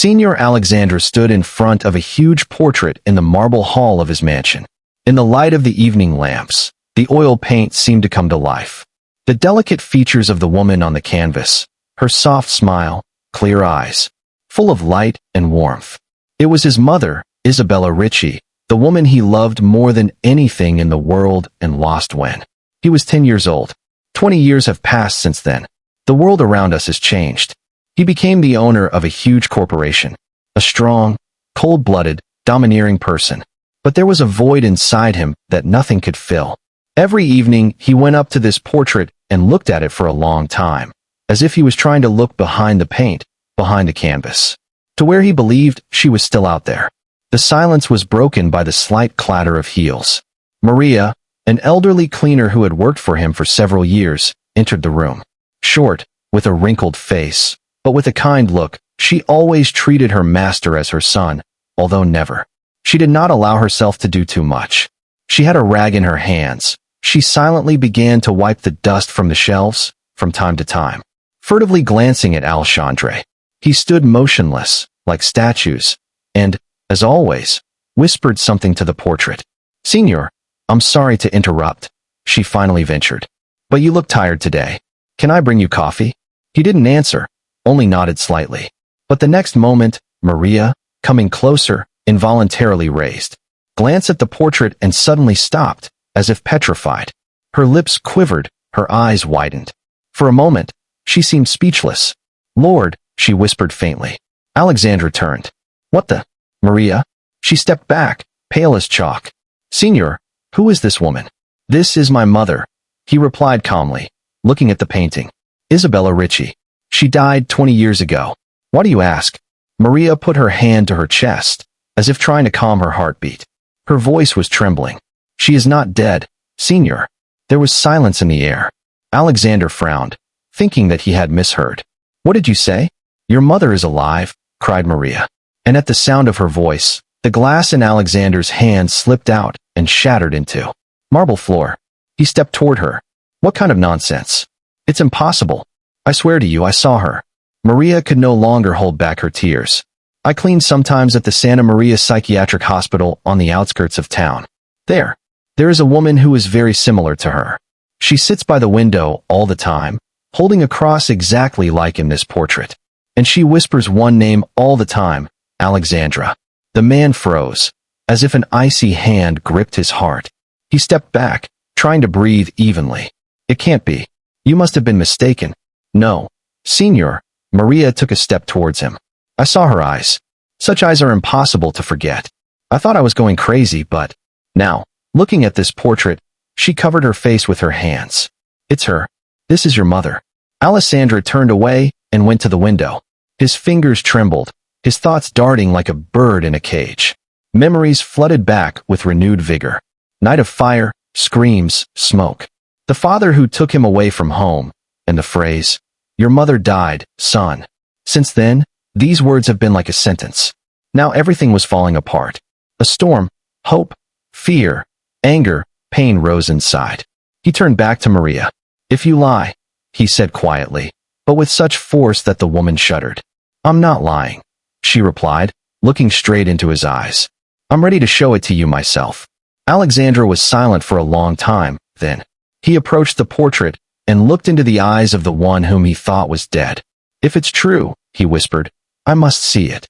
Signor Alessandra stood in front of a huge portrait in the marble hall of his mansion. In the light of the evening lamps, the oil paint seemed to come to life. The delicate features of the woman on the canvas, her soft smile, clear eyes, full of light and warmth. It was his mother, Isabella Rici, the woman he loved more than anything in the world and lost when he was 10 years old. 20 years have passed since then. The world around us has changed. He became the owner of a huge corporation, a strong, cold-blooded, domineering person. But there was a void inside him that nothing could fill. Every evening, he went up to this portrait and looked at it for a long time, as if he was trying to look behind the paint, behind the canvas, to where he believed she was still out there. The silence was broken by the slight clatter of heels. Maria, an elderly cleaner who had worked for him for several years, entered the room. Short, with a wrinkled face, but with a kind look, she always treated her master as her son, although never. She did not allow herself to do too much. She had a rag in her hands. She silently began to wipe the dust from the shelves, from time to time, furtively glancing at Alessandra. He stood motionless, like statues, and, as always, whispered something to the portrait. "Signor, I'm sorry to interrupt," she finally ventured. "But you look tired today. Can I bring you coffee?" He didn't answer, only nodded slightly. But the next moment, Maria, coming closer, involuntarily raised, glanced at the portrait and suddenly stopped, as if petrified. Her lips quivered, her eyes widened. For a moment, she seemed speechless. "Lord," she whispered faintly. Alessandra turned. "What the? Maria?" She stepped back, pale as chalk. "Signor, who is this woman?" "This is my mother," he replied calmly, looking at the painting. "Isabella Rici. She died 20 years ago." "Why do you ask?" Maria put her hand to her chest, as if trying to calm her heartbeat. Her voice was trembling. "She is not dead, Signor." There was silence in the air. Alexander frowned, thinking that he had misheard. "What did you say?" "Your mother is alive," cried Maria. And at the sound of her voice, the glass in Alexander's hand slipped out and shattered into marble floor. He stepped toward her. "What kind of nonsense? It's impossible. I swear to you I saw her." Maria could no longer hold back her tears. "I clean sometimes at the Santa Maria Psychiatric Hospital on the outskirts of town. There is a woman who is very similar to her. She sits by the window all the time, holding a cross exactly like in this portrait. And she whispers one name all the time, Alessandra." The man froze, as if an icy hand gripped his heart. He stepped back, trying to breathe evenly. "It can't be. You must have been mistaken." "No, Signor." Maria took a step towards him. "I saw her eyes. Such eyes are impossible to forget. I thought I was going crazy, but now, looking at this portrait," she covered her face with her hands. "It's her. This is your mother." Alessandra turned away and went to the window. His fingers trembled, his thoughts darting like a bird in a cage. Memories flooded back with renewed vigor. Night of fire, screams, smoke. The father who took him away from home, and the phrase, "Your mother died, son." Since then, these words have been like a sentence. Now everything was falling apart. A storm, hope, fear, anger, pain rose inside. He turned back to Maria. "If you lie," he said quietly, but with such force that the woman shuddered. "I'm not lying," she replied, looking straight into his eyes. "I'm ready to show it to you myself." Alessandra was silent for a long time, then he approached the portrait and looked into the eyes of the one whom he thought was dead. "If it's true," he whispered, "I must see it."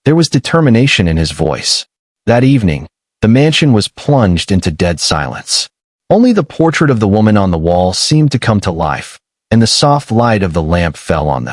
There was determination in his voice. That evening, the mansion was plunged into dead silence. Only the portrait of the woman on the wall seemed to come to life, and the soft light of the lamp fell on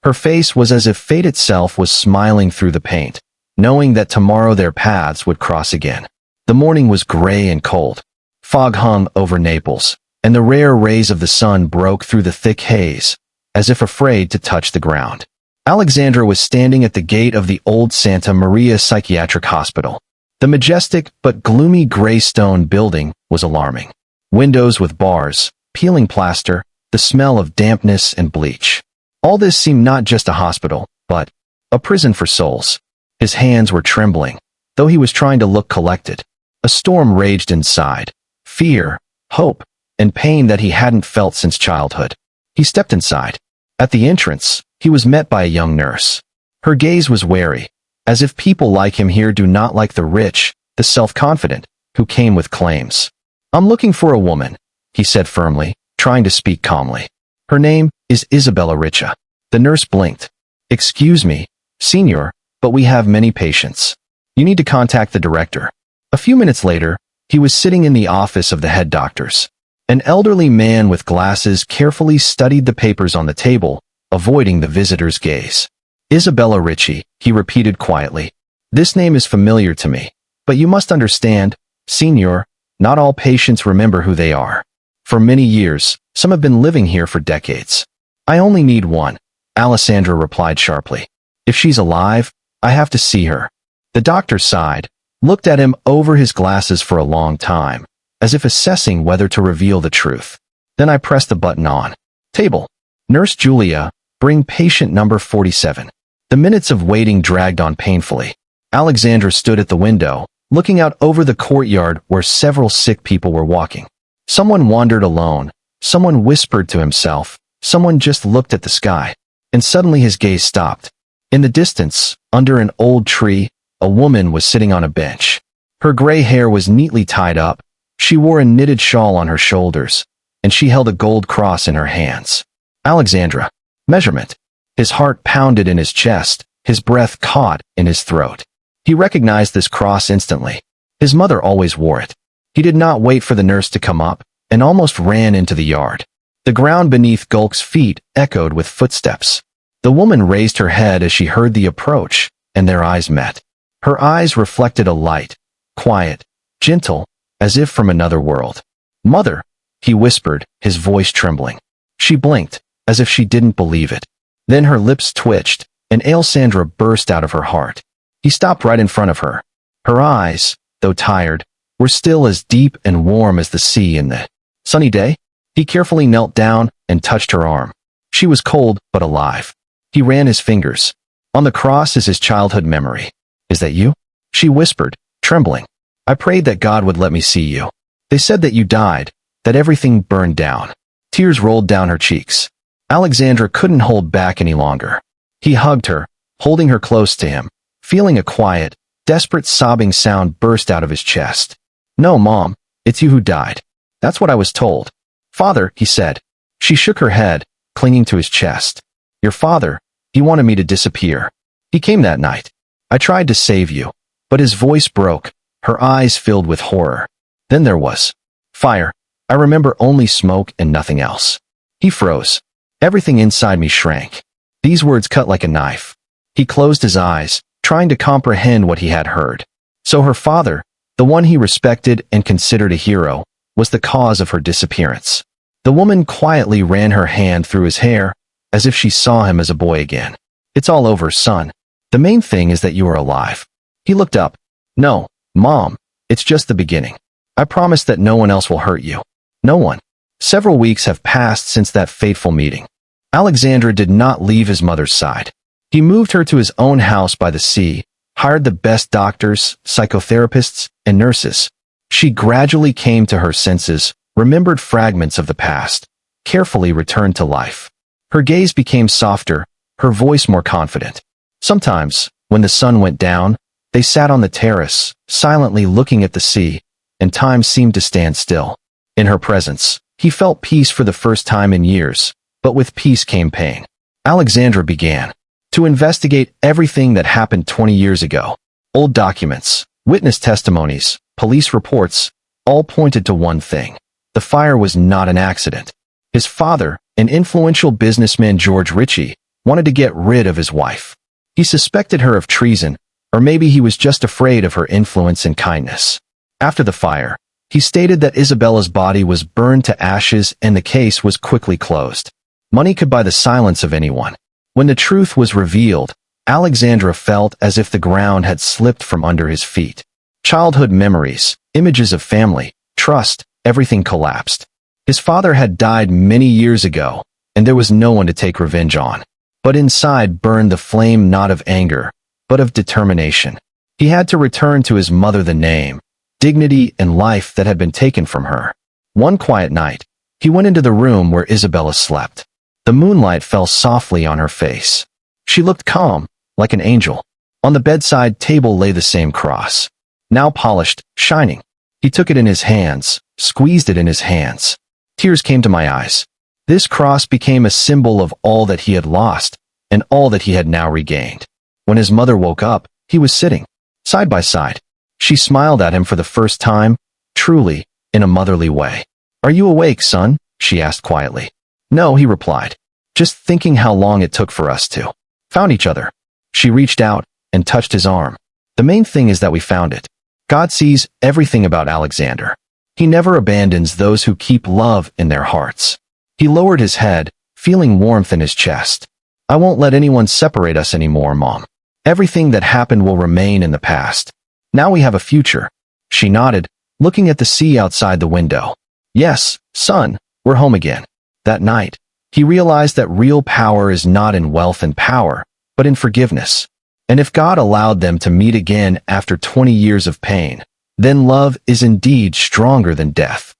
her face was as if fate itself was smiling through the paint, knowing that tomorrow their paths would cross again. The morning was gray and cold. Fog hung over Naples, and the rare rays of the sun broke through the thick haze, as if afraid to touch the ground. Alessandra was standing at the gate of the old Santa Maria Psychiatric Hospital. The majestic but gloomy gray stone building was alarming. Windows with bars, peeling plaster, the smell of dampness and bleach. All this seemed not just a hospital, but a prison for souls. His hands were trembling, though he was trying to look collected. A storm raged inside. Fear, hope, and pain that he hadn't felt since childhood. He stepped inside. At the entrance, he was met by a young nurse. Her gaze was wary, as if people like him here do not like the rich, the self-confident, who came with claims. "I'm looking for a woman," he said firmly, trying to speak calmly. "Her name is Isabella Rici." The nurse blinked. "Excuse me, Signor, but we have many patients. You need to contact the director." A few minutes later, he was sitting in the office of the head doctors. An elderly man with glasses carefully studied the papers on the table, avoiding the visitor's gaze. "Isabella Rici," he repeated quietly. "This name is familiar to me, but you must understand, Signor, not all patients remember who they are. For many years, some have been living here for decades." "I only need one," Alessandra replied sharply. "If she's alive, I have to see her." The doctor sighed, looked at him over his glasses for a long time, as if assessing whether to reveal the truth. Then I pressed the button on. "Table. Nurse Julia, bring patient number 47. The minutes of waiting dragged on painfully. Alexandra stood at the window, looking out over the courtyard where several sick people were walking. Someone wandered alone, someone whispered to himself, someone just looked at the sky. And suddenly his gaze stopped. In the distance, under an old tree, a woman was sitting on a bench. Her gray hair was neatly tied up. She wore a knitted shawl on her shoulders, and she held a gold cross in her hands. "Alexandra." Measurement. His heart pounded in his chest, his breath caught in his throat. He recognized this cross instantly. His mother always wore it. He did not wait for the nurse to come up, and almost ran into the yard. The ground beneath Gulk's feet echoed with footsteps. The woman raised her head as she heard the approach, and their eyes met. Her eyes reflected a light, quiet, gentle, as if from another world. "Mother," he whispered, his voice trembling. She blinked, as if she didn't believe it. Then her lips twitched, and Alessandra burst out of her heart. He stopped right in front of her. Her eyes, though tired, were still as deep and warm as the sea in the sunny day. He carefully knelt down and touched her arm. She was cold but alive. He ran his fingers. "On the cross is his childhood memory." "Is that you?" she whispered, trembling. "I prayed that God would let me see you. They said that you died, that everything burned down." Tears rolled down her cheeks. Alexandra couldn't hold back any longer. He hugged her, holding her close to him. Feeling a quiet, desperate sobbing sound burst out of his chest. "No, Mom, it's you who died. That's what I was told." "Father," he said. She shook her head, clinging to his chest. "Your father, he wanted me to disappear. He came that night. I tried to save you." But his voice broke, her eyes filled with horror. "Then there was fire. I remember only smoke and nothing else." He froze. Everything inside me shrank. These words cut like a knife. He closed his eyes, trying to comprehend what he had heard. So her father, the one he respected and considered a hero, was the cause of her disappearance. The woman quietly ran her hand through his hair, as if she saw him as a boy again. "It's all over, son. The main thing is that you are alive." He looked up. "No, Mom, it's just the beginning. I promise that no one else will hurt you. No one." Several weeks have passed since that fateful meeting. Alexandra did not leave his mother's side. He moved her to his own house by the sea, hired the best doctors, psychotherapists, and nurses. She gradually came to her senses, remembered fragments of the past, carefully returned to life. Her gaze became softer, her voice more confident. Sometimes, when the sun went down, they sat on the terrace, silently looking at the sea, and time seemed to stand still. In her presence, he felt peace for the first time in years, but with peace came pain. Alexandra began to investigate everything that happened 20 years ago. Old documents, witness testimonies, police reports, all pointed to one thing. The fire was not an accident. His father, an influential businessman George Rici, wanted to get rid of his wife. He suspected her of treason, or maybe he was just afraid of her influence and kindness. After the fire, he stated that Isabella's body was burned to ashes and the case was quickly closed. Money could buy the silence of anyone. When the truth was revealed, Alexandra felt as if the ground had slipped from under his feet. Childhood memories, images of family, trust, everything collapsed. His father had died many years ago, and there was no one to take revenge on. But inside burned the flame not of anger, but of determination. He had to return to his mother the name, dignity, and life that had been taken from her. One quiet night, he went into the room where Isabella slept. The moonlight fell softly on her face. She looked calm, like an angel. On the bedside table lay the same cross, now polished, shining. He took it in his hands, squeezed it in his hands. Tears came to my eyes. This cross became a symbol of all that he had lost, and all that he had now regained. When his mother woke up, he was sitting, side by side. She smiled at him for the first time, truly, in a motherly way. "Are you awake, son?" she asked quietly. "No," he replied. "Just thinking how long it took for us to found each other." She reached out and touched his arm. "The main thing is that we found it. God sees everything about Alexander. He never abandons those who keep love in their hearts." He lowered his head, feeling warmth in his chest. "I won't let anyone separate us anymore, Mom. Everything that happened will remain in the past. Now we have a future." She nodded, looking at the sea outside the window. "Yes, son, we're home again." That night, he realized that real power is not in wealth and power, but in forgiveness. And if God allowed them to meet again after 20 years of pain, then love is indeed stronger than death.